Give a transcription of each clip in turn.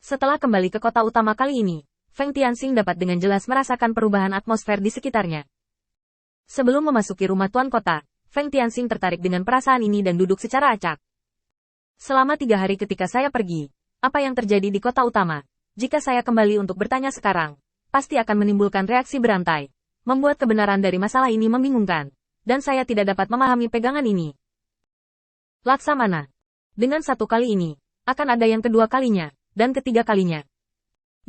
Setelah kembali ke kota utama kali ini, Feng Tianxing dapat dengan jelas merasakan perubahan atmosfer di sekitarnya. Sebelum memasuki rumah tuan kota, Feng Tianxing tertarik dengan perasaan ini dan duduk secara acak. Selama 3 hari ketika saya pergi, apa yang terjadi di kota utama? Jika saya kembali untuk bertanya sekarang, pasti akan menimbulkan reaksi berantai, membuat kebenaran dari masalah ini membingungkan, dan saya tidak dapat memahami pegangan ini. Laksamana. Dengan satu kali ini, akan ada yang kedua kalinya, dan ketiga kalinya.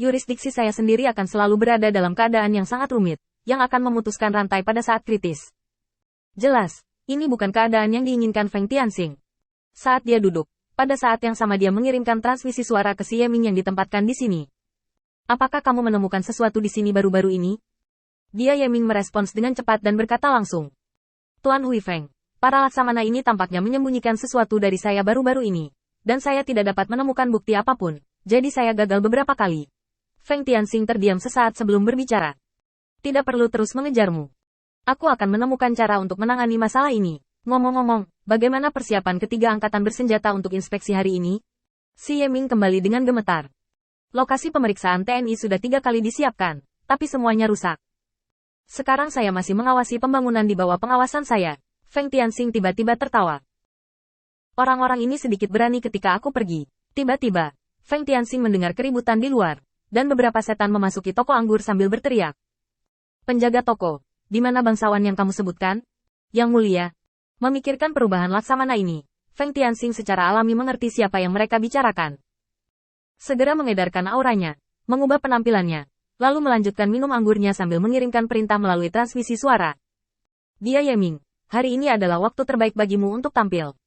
Yurisdiksi saya sendiri akan selalu berada dalam keadaan yang sangat rumit, yang akan memutuskan rantai pada saat kritis. Jelas, ini bukan keadaan yang diinginkan Feng Tianxing. Saat dia duduk, pada saat yang sama dia mengirimkan transmisi suara ke si Yeming yang ditempatkan di sini. Apakah kamu menemukan sesuatu di sini baru-baru ini? Dia Yeming merespons dengan cepat dan berkata langsung. Tuan Hui Feng, para laksamana ini tampaknya menyembunyikan sesuatu dari saya baru-baru ini, dan saya tidak dapat menemukan bukti apapun. Jadi saya gagal beberapa kali. Feng Tianxing terdiam sesaat sebelum berbicara. Tidak perlu terus mengejarmu. Aku akan menemukan cara untuk menangani masalah ini. Ngomong-ngomong, bagaimana persiapan ketiga angkatan bersenjata untuk inspeksi hari ini? Si Yeming kembali dengan gemetar. Lokasi pemeriksaan TNI sudah 3 kali disiapkan, tapi semuanya rusak. Sekarang saya masih mengawasi pembangunan di bawah pengawasan saya. Feng Tianxing tiba-tiba tertawa. Orang-orang ini sedikit berani ketika aku pergi. Tiba-tiba, Feng Tianxing mendengar keributan di luar, dan beberapa setan memasuki toko anggur sambil berteriak. Penjaga toko, di mana bangsawan yang kamu sebutkan? Yang mulia, memikirkan perubahan laksamana ini, Feng Tianxing secara alami mengerti siapa yang mereka bicarakan. Segera mengedarkan auranya, mengubah penampilannya, lalu melanjutkan minum anggurnya sambil mengirimkan perintah melalui transmisi suara. Dia Yeming, hari ini adalah waktu terbaik bagimu untuk tampil.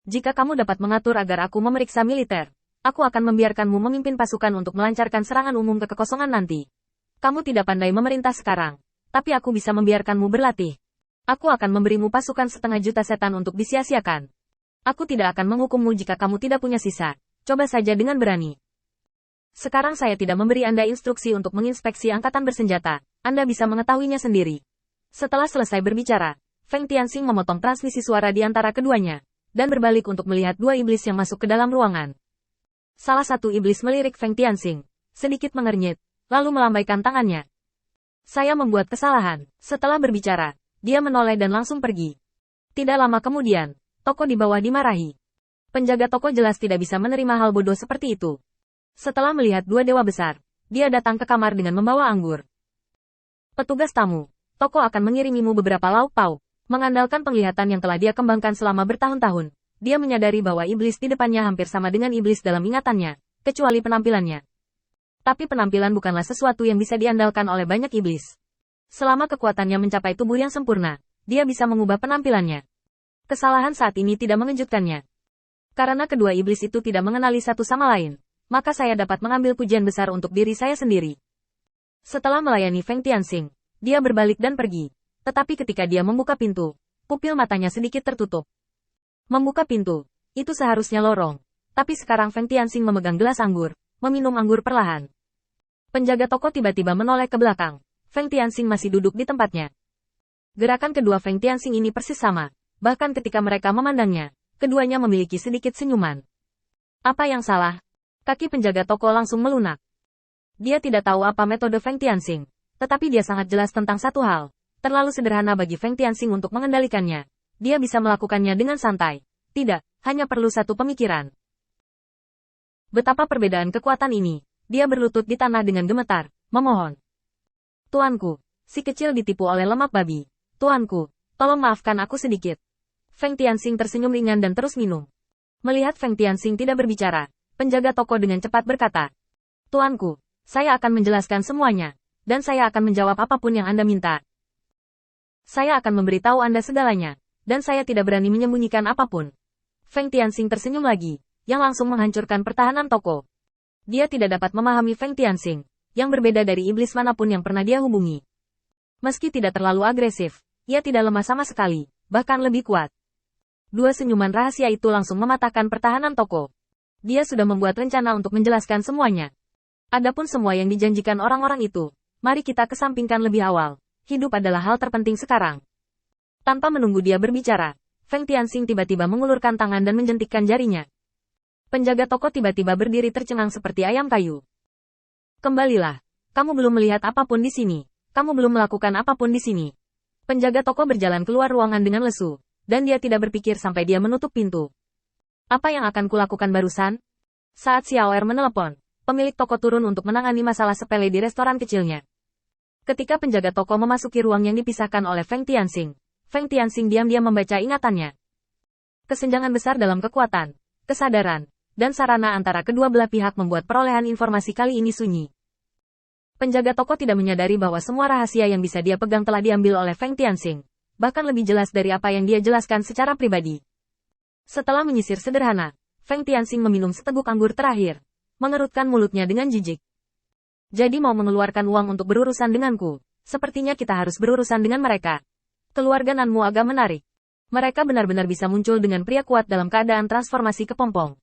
Jika kamu dapat mengatur agar aku memeriksa militer, aku akan membiarkanmu memimpin pasukan untuk melancarkan serangan umum ke kekosongan nanti. Kamu tidak pandai memerintah sekarang, tapi aku bisa membiarkanmu berlatih. Aku akan memberimu pasukan 500 juta setan untuk disia-siakan. Aku tidak akan menghukummu jika kamu tidak punya sisa. Coba saja dengan berani. Sekarang saya tidak memberi Anda instruksi untuk menginspeksi angkatan bersenjata. Anda bisa mengetahuinya sendiri. Setelah selesai berbicara, Feng Tianxing memotong transmisi suara di antara keduanya, dan berbalik untuk melihat 2 iblis yang masuk ke dalam ruangan. Salah satu iblis melirik Feng Tianxing, sedikit mengernyit, lalu melambaikan tangannya. Saya membuat kesalahan. Setelah berbicara, dia menoleh dan langsung pergi. Tidak lama kemudian, toko di bawah dimarahi. Penjaga toko jelas tidak bisa menerima hal bodoh seperti itu. Setelah melihat 2 dewa besar, dia datang ke kamar dengan membawa anggur. Petugas tamu, toko akan mengirimimu beberapa lauk pauk. Mengandalkan penglihatan yang telah dia kembangkan selama bertahun-tahun. Dia menyadari bahwa iblis di depannya hampir sama dengan iblis dalam ingatannya, kecuali penampilannya. Tapi penampilan bukanlah sesuatu yang bisa diandalkan oleh banyak iblis. Selama kekuatannya mencapai tubuh yang sempurna, dia bisa mengubah penampilannya. Kesalahan saat ini tidak mengejutkannya. Karena kedua iblis itu tidak mengenali satu sama lain, maka saya dapat mengambil pujian besar untuk diri saya sendiri. Setelah melayani Feng Tianxing, dia berbalik dan pergi. Tetapi ketika dia membuka pintu, pupil matanya sedikit tertutup. Membuka pintu, itu seharusnya lorong. Tapi sekarang Feng Tianxing memegang gelas anggur, meminum anggur perlahan. Penjaga toko tiba-tiba menoleh ke belakang. Feng Tianxing masih duduk di tempatnya. Gerakan kedua Feng Tianxing ini persis sama. Bahkan ketika mereka memandangnya, keduanya memiliki sedikit senyuman. Apa yang salah? Kaki penjaga toko langsung melunak. Dia tidak tahu apa metode Feng Tianxing. Tetapi dia sangat jelas tentang satu hal. Terlalu sederhana bagi Feng Tianxing untuk mengendalikannya. Dia bisa melakukannya dengan santai. Tidak, hanya perlu satu pemikiran. Betapa perbedaan kekuatan ini. Dia berlutut di tanah dengan gemetar, memohon. Tuanku, si kecil ditipu oleh lemak babi. Tuanku, tolong maafkan aku sedikit. Feng Tianxing tersenyum ringan dan terus minum. Melihat Feng Tianxing tidak berbicara, penjaga toko dengan cepat berkata. Tuanku, saya akan menjelaskan semuanya. Dan saya akan menjawab apapun yang Anda minta. Saya akan memberitahu Anda segalanya. Dan saya tidak berani menyembunyikan apapun. Feng Tianxing tersenyum lagi, yang langsung menghancurkan pertahanan toko. Dia tidak dapat memahami Feng Tianxing, yang berbeda dari iblis manapun yang pernah dia hubungi. Meski tidak terlalu agresif, ia tidak lemah sama sekali, bahkan lebih kuat. 2 senyuman rahasia itu langsung mematahkan pertahanan toko. Dia sudah membuat rencana untuk menjelaskan semuanya. Adapun semua yang dijanjikan orang-orang itu, mari kita kesampingkan lebih awal. Hidup adalah hal terpenting sekarang. Tanpa menunggu dia berbicara, Feng Tianxing tiba-tiba mengulurkan tangan dan menjentikkan jarinya. Penjaga toko tiba-tiba berdiri tercengang seperti ayam kayu. Kembalilah. Kamu belum melihat apapun di sini. Kamu belum melakukan apapun di sini. Penjaga toko berjalan keluar ruangan dengan lesu, dan dia tidak berpikir sampai dia menutup pintu. Apa yang akan kulakukan barusan? Saat Xiaoer menelepon, pemilik toko turun untuk menangani masalah sepele di restoran kecilnya. Ketika penjaga toko memasuki ruang yang dipisahkan oleh Feng Tianxing diam-diam membaca ingatannya. Kesenjangan besar dalam kekuatan, kesadaran, dan sarana antara kedua belah pihak membuat perolehan informasi kali ini sunyi. Penjaga toko tidak menyadari bahwa semua rahasia yang bisa dia pegang telah diambil oleh Feng Tianxing, bahkan lebih jelas dari apa yang dia jelaskan secara pribadi. Setelah menyisir sederhana, Feng Tianxing meminum seteguk anggur terakhir, mengerutkan mulutnya dengan jijik. Jadi mau mengeluarkan uang untuk berurusan denganku, sepertinya kita harus berurusan dengan mereka. Keluarga Nanmu agak menarik. Mereka benar-benar bisa muncul dengan pria kuat dalam keadaan transformasi kepompong.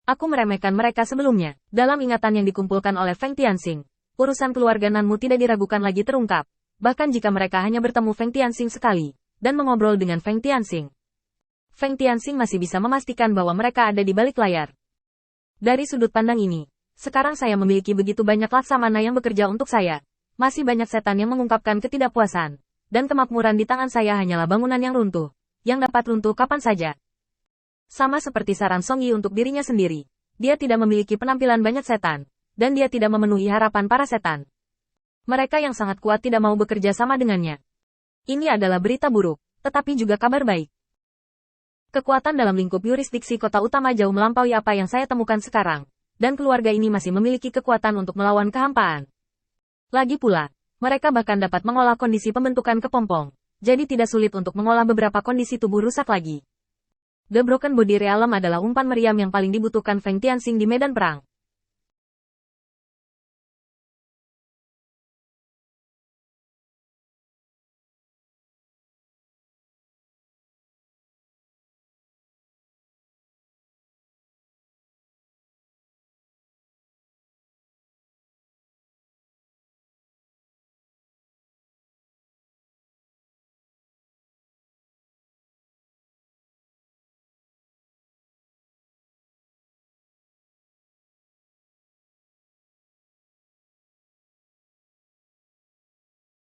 Aku meremehkan mereka sebelumnya. Dalam ingatan yang dikumpulkan oleh Feng Tianxing, urusan keluarga Nanmu tidak diragukan lagi terungkap. Bahkan jika mereka hanya bertemu Feng Tianxing sekali, dan mengobrol dengan Feng Tianxing. Feng Tianxing masih bisa memastikan bahwa mereka ada di balik layar. Dari sudut pandang ini, sekarang saya memiliki begitu banyak laksamana yang bekerja untuk saya. Masih banyak setan yang mengungkapkan ketidakpuasan. Dan kemakmuran di tangan saya hanyalah bangunan yang runtuh, yang dapat runtuh kapan saja. Sama seperti saran Song Yi untuk dirinya sendiri, dia tidak memiliki penampilan banyak setan, dan dia tidak memenuhi harapan para setan. Mereka yang sangat kuat tidak mau bekerja sama dengannya. Ini adalah berita buruk, tetapi juga kabar baik. Kekuatan dalam lingkup yurisdiksi kota utama jauh melampaui apa yang saya temukan sekarang, dan keluarga ini masih memiliki kekuatan untuk melawan kehampaan. Lagi pula, mereka bahkan dapat mengolah kondisi pembentukan kepompong, jadi tidak sulit untuk mengolah beberapa kondisi tubuh rusak lagi. The Broken Body Realm adalah umpan meriam yang paling dibutuhkan Feng Tianxing di medan perang.